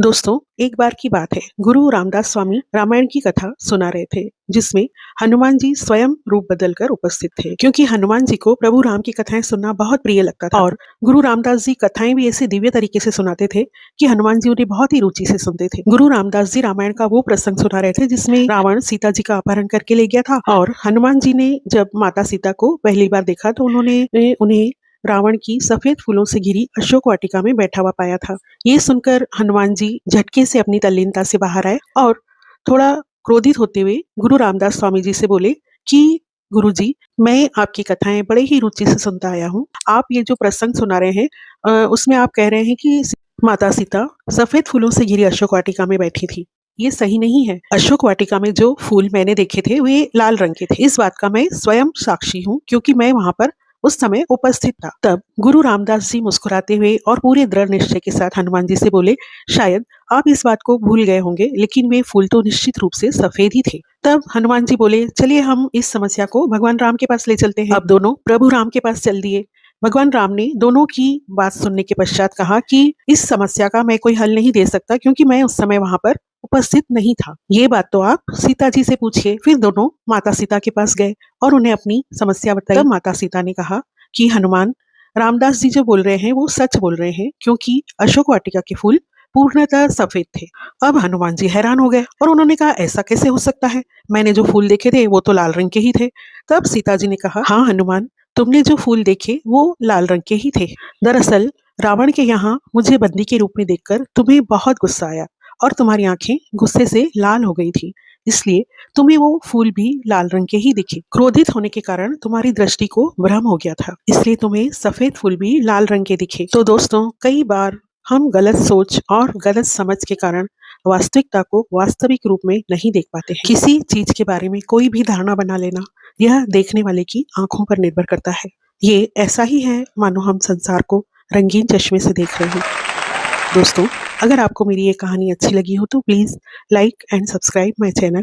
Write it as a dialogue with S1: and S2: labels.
S1: दोस्तों, एक बार की बात है, गुरु रामदास स्वामी रामायण की कथा सुना रहे थे, जिसमें हनुमान जी स्वयं रूप बदलकर उपस्थित थे, क्योंकि हनुमान जी को प्रभु राम की कथाएं सुनना बहुत प्रिय लगता था और गुरु रामदास जी कथाएं भी ऐसे दिव्य तरीके से सुनाते थे कि हनुमान जी उन्हें बहुत ही रुचि से सुनते थे। गुरु रामदास जी रामायण का वो प्रसंग सुना रहे थे जिसमें रावण सीता जी का अपहरण करके ले गया था और हनुमान जी ने जब माता सीता को पहली बार देखा तो उन्होंने उन्हें रावण की सफेद फूलों से घिरी अशोक वाटिका में बैठा हुआ पाया था। ये सुनकर हनुमान जी झटके से अपनी तल्लीनता से बाहर आए और थोड़ा क्रोधित होते हुए गुरु रामदास स्वामी जी से बोले कि गुरु जी, मैं आपकी कथाएं बड़े ही रुचि से सुनता आया हूँ। आप ये जो प्रसंग सुना रहे हैं उसमें आप कह रहे हैं कि माता सीता सफेद फूलों से घिरी अशोक वाटिका में बैठी थी। ये सही नहीं है। अशोक वाटिका में जो फूल मैंने देखे थे वे लाल रंग के थे। इस बात का मैं स्वयं साक्षी हूँ, क्योंकि मैं वहां पर उस समय उपस्थित था। तब गुरु रामदास जी मुस्कुराते हुए और पूरे दृढ़ निश्चय के साथ हनुमान जी से बोले, शायद आप इस बात को भूल गए होंगे, लेकिन वे फूल तो निश्चित रूप से सफेद ही थे। तब हनुमान जी बोले, चलिए हम इस समस्या को भगवान राम के पास ले चलते हैं। अब दोनों प्रभु राम के पास चल दिए। भगवान राम ने दोनों की बात सुनने के पश्चात कहा कि इस समस्या का मैं कोई हल नहीं दे सकता, क्योंकि मैं उस समय वहां पर उपस्थित नहीं था। ये बात तो आप सीता जी से पूछिए। फिर दोनों माता सीता के पास गए और उन्हें अपनी समस्या बताई। तब माता सीता ने कहा कि हनुमान, रामदास जी जो बोल रहे हैं वो सच बोल रहे हैं, क्योंकि अशोक वाटिका के फूल पूर्णतः सफेद थे। अब हनुमान जी हैरान हो गए और उन्होंने कहा, ऐसा कैसे हो सकता है? मैंने जो फूल देखे थे वो तो लाल रंग के ही थे। तब सीता जी ने कहा, हाँ हनुमान, तुमने जो फूल देखे वो लाल रंग के ही थे। दरअसल रावण के यहाँ मुझे बंदी के रूप में देखकर तुम्हें बहुत गुस्सा आया और तुम्हारी आंखें गुस्से से लाल हो गई थी, इसलिए तुम्हें वो फूल भी लाल रंग के ही दिखे। क्रोधित होने के कारण तुम्हारी दृष्टि को भ्रम हो गया था, इसलिए तुम्हें सफेद फूल भी लाल रंग के दिखे। तो दोस्तों, कई बार हम गलत सोच और गलत समझ के कारण वास्तविकता को वास्तविक रूप में नहीं देख पाते हैं। किसी चीज के बारे में कोई भी धारणा बना लेना, यह देखने वाले की आंखों पर निर्भर करता है। ये ऐसा ही है मानो हम संसार को रंगीन चश्मे से देख रहे हैं। दोस्तों, अगर आपको मेरी ये कहानी अच्छी लगी हो तो please like and subscribe my channel.